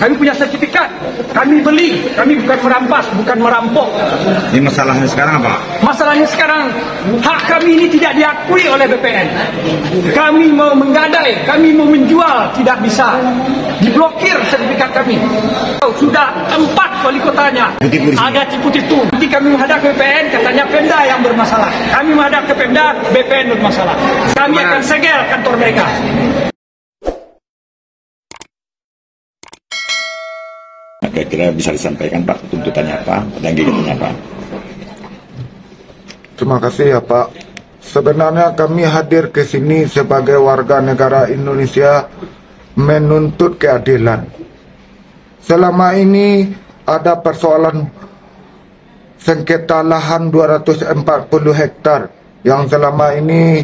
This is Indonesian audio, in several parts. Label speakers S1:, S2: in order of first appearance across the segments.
S1: Kami punya sertifikat. Kami beli. Kami bukan merampas, bukan merampok.
S2: Ini masalahnya sekarang apa?
S1: Masalahnya sekarang, hak kami ini tidak diakui oleh BPN. Kami mau menggadai, kami mau menjual, tidak bisa. Diblokir sertifikat kami. Sudah 4 wali kotanya. Ada Ciputi itu. Nanti kami menghadap ke BPN, katanya Pemda yang bermasalah. Kami menghadap ke Pemda, BPN bermasalah. Kami akan segel kantor mereka.
S2: Kira-kira bisa disampaikan Pak tuntutannya apa dan gigitannya apa?
S3: Terima kasih ya Pak. Sebenarnya kami hadir ke sini sebagai warga negara Indonesia menuntut keadilan. Selama ini ada persoalan sengketa lahan 240 hektar yang selama ini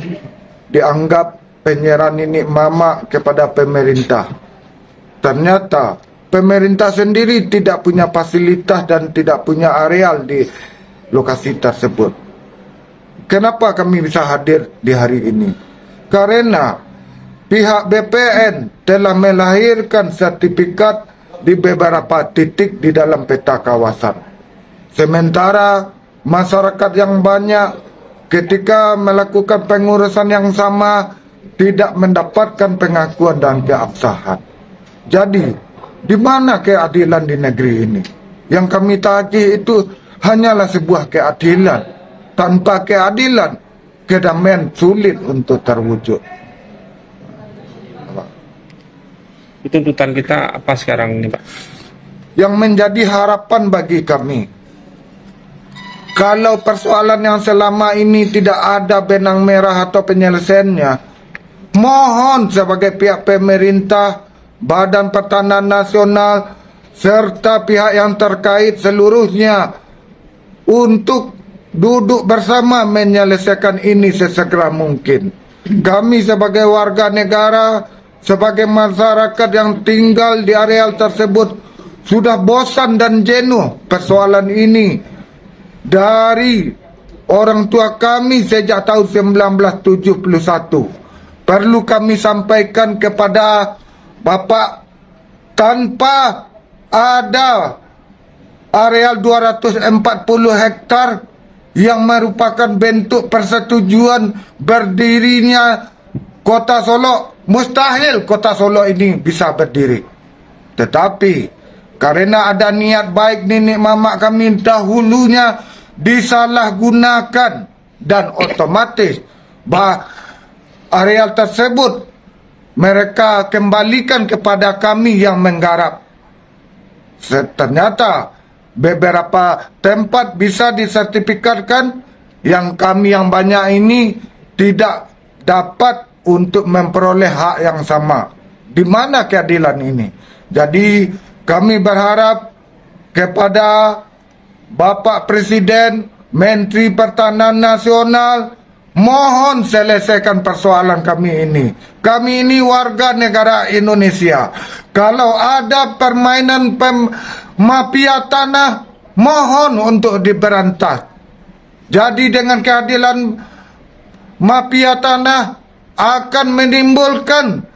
S3: dianggap penyerahan ini mamak kepada pemerintah. Ternyata pemerintah sendiri tidak punya fasilitas dan tidak punya areal di lokasi tersebut. Kenapa kami bisa hadir di hari ini? Karena pihak BPN telah melahirkan sertifikat di beberapa titik di dalam peta kawasan. Sementara masyarakat yang banyak ketika melakukan pengurusan yang sama tidak mendapatkan pengakuan dan keabsahan. Jadi di mana keadilan di negeri ini? Yang kami tagih itu hanyalah sebuah keadilan. Tanpa keadilan, kedamaian sulit untuk terwujud.
S4: Tuntutan kita apa sekarang ini Pak?
S3: Yang menjadi harapan bagi kami, kalau persoalan yang selama ini tidak ada benang merah atau penyelesaiannya, mohon sebagai pihak pemerintah, Badan Pertanahan Nasional, serta pihak yang terkait seluruhnya untuk duduk bersama menyelesaikan ini sesegera mungkin. Kami sebagai warga negara, sebagai masyarakat yang tinggal di areal tersebut sudah bosan dan jenuh persoalan ini dari orang tua kami sejak tahun 1971. Perlu kami sampaikan kepada Bapak, tanpa ada areal 240 hektar yang merupakan bentuk persetujuan berdirinya Kota Solo, mustahil Kota Solo ini bisa berdiri. Tetapi karena ada niat baik nenek mamak kami dahulunya disalahgunakan dan otomatis areal tersebut mereka kembalikan kepada kami yang menggarap. Ternyata beberapa tempat bisa disertifikatkan, yang kami yang banyak ini tidak dapat untuk memperoleh hak yang sama. Di mana keadilan ini? Jadi kami berharap kepada Bapak Presiden, Menteri Pertahanan Nasional, mohon selesaikan persoalan kami ini. Kami ini warga negara Indonesia. Kalau ada permainan mafia tanah, mohon untuk diberantas. Jadi dengan keadilan mafia tanah akan menimbulkan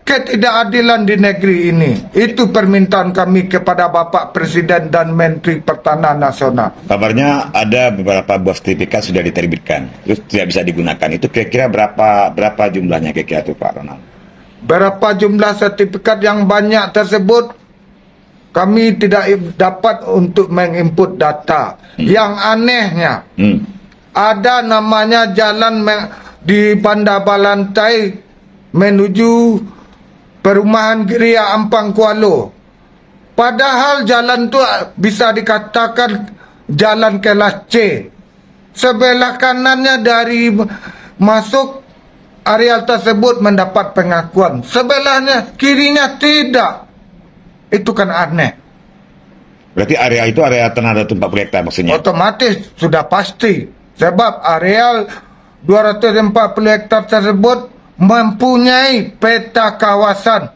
S3: ketidakadilan di negeri ini. Itu permintaan kami kepada Bapak Presiden dan Menteri Pertahanan Nasional.
S2: Kabarnya ada beberapa buah sertifikat sudah diterbitkan, terus tidak bisa digunakan. Itu kira-kira berapa jumlahnya kira-kira itu Pak Ronald?
S3: Berapa jumlah sertifikat yang banyak tersebut, kami tidak dapat untuk menginput data. Yang anehnya, ada namanya jalan di Bandar Balantai menuju perumahan Geria Ampang Kuala. Padahal jalan itu bisa dikatakan jalan kelas C. Sebelah kanannya dari masuk areal tersebut mendapat pengakuan. Sebelahnya, kirinya tidak. Itu kan aneh.
S2: Berarti area itu area tanah 240 hektar maksudnya?
S3: Otomatis sudah pasti. Sebab areal 240 hektar tersebut mempunyai peta kawasan.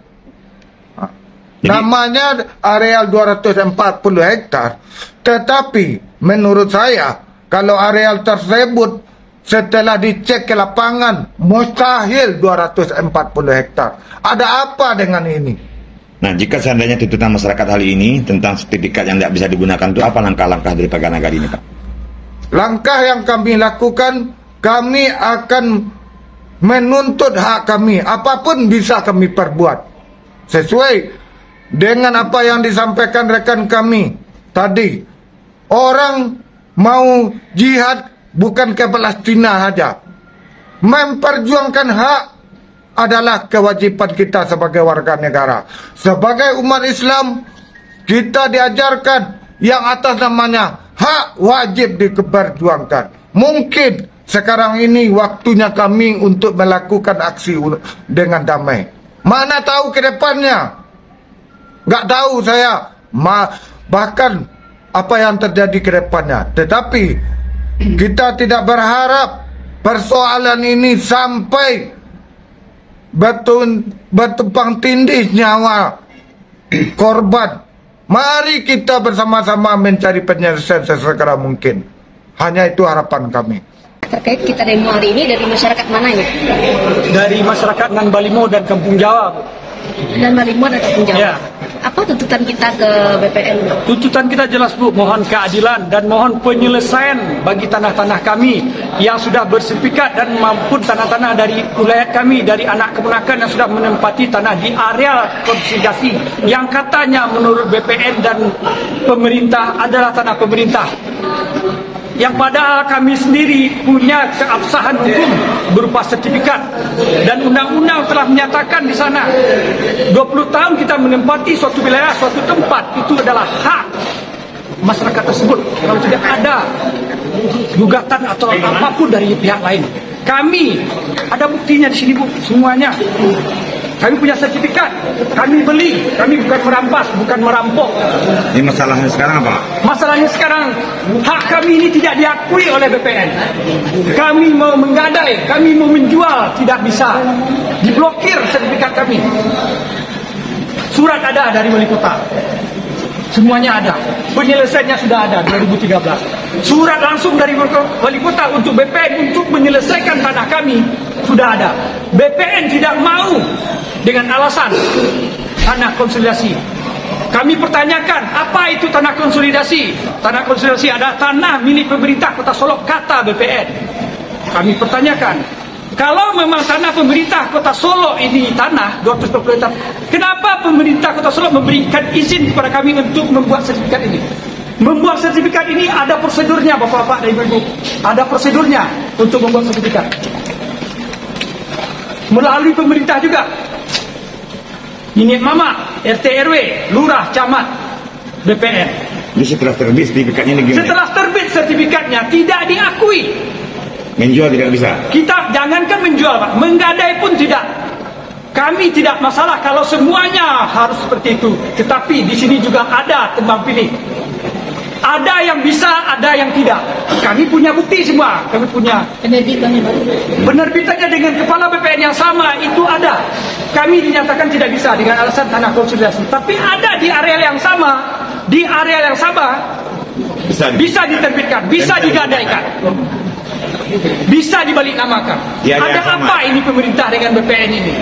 S3: Namanya areal 240 hektar. Tetapi menurut saya, kalau areal tersebut setelah dicek ke lapangan, mustahil 240 hektar. Ada apa dengan ini?
S2: Nah, jika seandainya tuntutan masyarakat hari ini tentang sertifikat yang tidak bisa digunakan itu apa langkah-langkah dari Partai Nagari ini, Pak?
S3: Langkah yang kami lakukan, kami akan menuntut hak kami. Apapun bisa kami perbuat. Sesuai dengan apa yang disampaikan rekan kami tadi. Orang mau jihad bukan ke Palestina saja. Memperjuangkan hak adalah kewajiban kita sebagai warga negara. Sebagai umat Islam, kita diajarkan yang atas namanya hak wajib diperjuangkan. Mungkin sekarang ini waktunya kami untuk melakukan aksi dengan damai. Mana tahu ke depannya? Nggak tahu saya. Bahkan apa yang terjadi ke depannya. Tetapi kita tidak berharap persoalan ini sampai bertumpang tindih nyawa korban. Mari kita bersama-sama mencari penyelesaian sesegera mungkin. Hanya itu harapan kami.
S5: Terkait kita demo hari ini dari masyarakat mana ini?
S1: Dari masyarakat Nan Balimo dan Kampung Jawa, Bu.
S5: Dan Balimo dan Kampung Jawa.
S1: Ya.
S5: Apa tuntutan kita ke BPN?
S1: Tuntutan kita jelas, Bu, mohon keadilan dan mohon penyelesaian bagi tanah-tanah kami yang sudah bersertifikat dan maupun tanah-tanah dari wilayah kami, dari anak keponakan yang sudah menempati tanah di area konsolidasi yang katanya menurut BPN dan pemerintah adalah tanah pemerintah. Yang padahal kami sendiri punya keabsahan hukum berupa sertifikat dan undang-undang telah menyatakan di sana 20 tahun kita menempati suatu wilayah, suatu tempat, itu adalah hak masyarakat tersebut. Kalau tidak ada gugatan atau apapun dari pihak lain, kami ada buktinya di sini, Bu, semuanya. Kami punya sertifikat, kami beli, kami bukan merampas, bukan merampok.
S2: Ini masalahnya sekarang apa?
S1: Masalahnya sekarang, hak kami ini tidak diakui oleh BPN. Kami mau menggadai, kami mau menjual, tidak bisa. Diblokir sertifikat kami. Surat ada dari wali kota. Semuanya ada. Penyelesaiannya sudah ada 2013. Surat langsung dari wali kota untuk BPN untuk menyelesaikan tanah kami sudah ada. BPN tidak mau dengan alasan tanah konsolidasi. Kami pertanyakan, apa itu tanah konsolidasi? Tanah konsolidasi adalah tanah milik pemerintah Kota Solok, kata BPN. Kami pertanyakan, kalau memang tanah pemerintah Kota Solok ini tanah 220 hektar, kenapa pemerintah Kota Solok memberikan izin kepada kami untuk membuat sertifikat ini? Membuat sertifikat ini ada prosedurnya, Bapak-bapak dan Ibu-ibu. Ada prosedurnya untuk membuat sertifikat. Melalui pemerintah juga. Ini mama, RT RW, lurah, camat, BPN.
S2: Jadi setelah terbit sertifikatnya ini gimana?
S1: Setelah terbit sertifikatnya tidak diakui.
S2: Menjual tidak bisa?
S1: Kita jangankan menjual, Pak, menggadai pun tidak. Kami tidak masalah kalau semuanya harus seperti itu. Tetapi di sini juga ada tebang pilih. Ada yang bisa, ada yang tidak. Kami punya bukti semua. Kami punya penerbitannya dengan kepala BPN yang sama, itu ada. Kami dinyatakan tidak bisa dengan alasan tanah konsolidasi. Tapi ada di area yang sama, di area yang sama bisa diterbitkan, bisa digadaikan, bisa dibalik namakan. Ada apa ini pemerintah dengan BPN ini?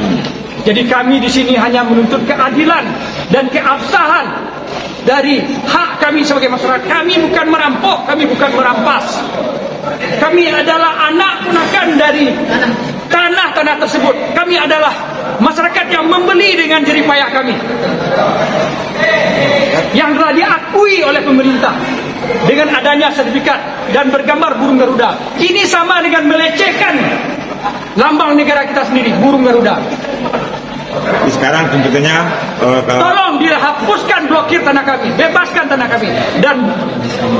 S1: Jadi kami di sini hanya menuntut keadilan dan keabsahan dari hak kami sebagai masyarakat. Kami bukan merampok, kami bukan merampas. Kami adalah anak ponakan dari tanah-tanah tersebut. Kami adalah masyarakat yang membeli dengan jerih payah kami, yang telah diakui oleh pemerintah dengan adanya sertifikat dan bergambar burung Garuda. Ini sama dengan melecehkan lambang negara kita sendiri, burung Garuda.
S2: Sekarang tuntutannya
S1: tolong dihapuskan blokir tanah kami, bebaskan tanah kami, dan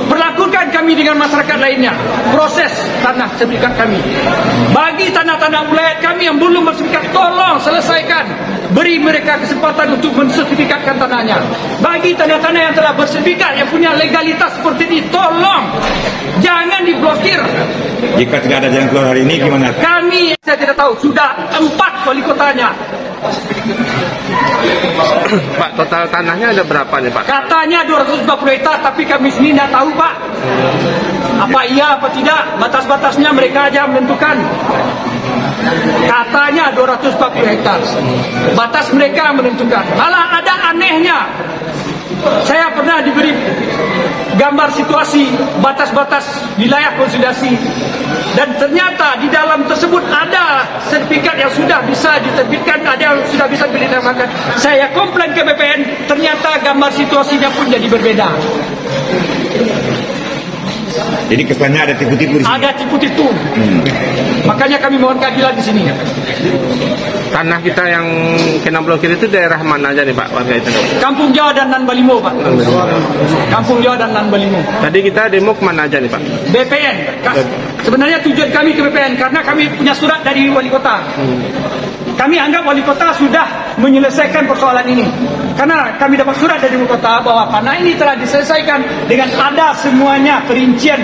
S1: perlakukan kami dengan masyarakat lainnya. Proses tanah sertifikat kami. Bagi tanah-tanah wilayah kami yang belum bersertifikat, tolong selesaikan. Beri mereka kesempatan untuk mensertifikatkan tanahnya. Bagi tanah-tanah yang telah bersertifikat, yang punya legalitas seperti ini, tolong jangan diblokir.
S2: jika tidak ada jalan keluar hari ini gimana?
S1: Kami, saya tidak tahu, sudah 4 wali kotanya.
S4: Pak, total tanahnya ada berapa nih, Pak?
S1: Katanya 250 hektar, tapi kami sendiri tidak tahu, Pak. Apa iya, apa tidak, batas-batasnya mereka aja menentukan. Katanya 240 hektar. Batas mereka menentukan. Malah ada anehnya. Saya pernah diberi gambar situasi batas-batas wilayah konsolidasi, dan ternyata di dalam tersebut ada sertifikat yang sudah bisa diterbitkan, ada yang sudah bisa dilaksanakan. Saya komplain ke BPN, ternyata gambar situasinya pun jadi berbeda.
S2: Jadi kesannya ada tipu-tipu di sini.
S1: Ada tipu-tipu. Makanya kami mohon keadilan di sini.
S4: Tanah kita yang kena blokir itu daerah mana aja nih Pak warga itu?
S1: Kampung Jawa dan Nan Balimo, Pak. Kampung Jawa dan Nan Balimo.
S4: Tadi kita demo kemana aja nih Pak?
S1: BPN. Sebenarnya tujuan kami ke BPN karena kami punya surat dari wali kota. Kami anggap wali kota sudah menyelesaikan persoalan ini. Karena kami dapat surat dari wali kota bahwa tanah ini telah diselesaikan dengan ada semuanya perincian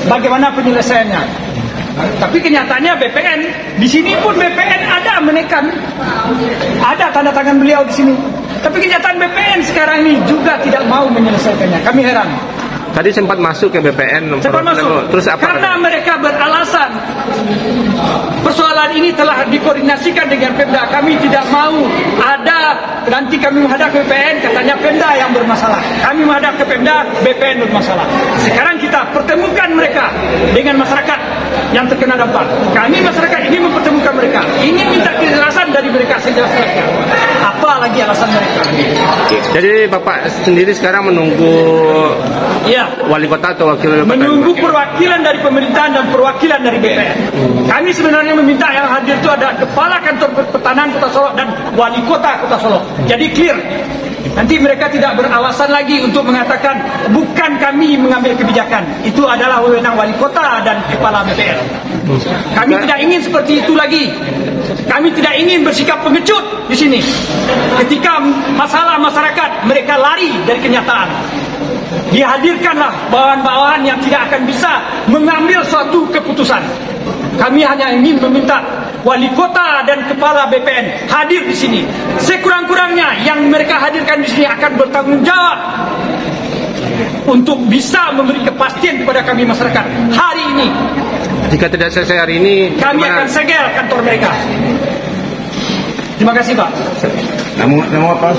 S1: bagaimana penyelesaiannya. Tapi kenyataannya BPN, di sini pun BPN ada menekan, ada tanda tangan beliau di sini. Tapi kenyataan BPN sekarang ini juga tidak mau menyelesaikannya. Kami heran.
S4: Tadi sempat masuk ke BPN.
S1: Sempat masuk.
S4: Terus apa?
S1: Karena mereka beralasan persoalan ini telah dikoordinasikan dengan Pemda. Kami tidak mau ada nanti kami menghadap ke BPN katanya Pemda yang bermasalah. Kami menghadap ke Pemda, BPN bermasalah. Sekarang kita pertemukan mereka dengan masyarakat yang terkena dampak. Kami masyarakat ini mempertemukan mereka. Ini minta kejelasan dari mereka sejelas-jelasnya. Apa lagi alasan mereka?
S4: Jadi Bapak sendiri sekarang menunggu wali kota atau wakil wali kota?
S1: Menunggu perwakilan dari pemerintahan dan perwakilan dari BPN. Kami sebenarnya meminta yang hadir itu ada Kepala Kantor Pertanahan Kota Solo dan Wali Kota Kota Solo. Jadi clear. Nanti mereka tidak beralasan lagi untuk mengatakan bukan kami mengambil kebijakan. Itu adalah wewenang wali kota dan kepala BPN. Kami tidak ingin seperti itu lagi. Kami tidak ingin bersikap pengecut di sini. Ketika masalah masyarakat, mereka lari dari kenyataan. Dihadirkanlah bawahan-bawahan yang tidak akan bisa mengambil suatu keputusan. Kami hanya ingin meminta wali kota dan kepala BPN hadir di sini. Sekurang-kurangnya yang mereka hadirkan di sini akan bertanggung jawab untuk bisa memberi kepastian kepada kami masyarakat hari ini.
S4: Jika tidak selesai hari ini,
S1: kami akan segel kantor mereka. Terima kasih, Pak.
S2: Namun apa?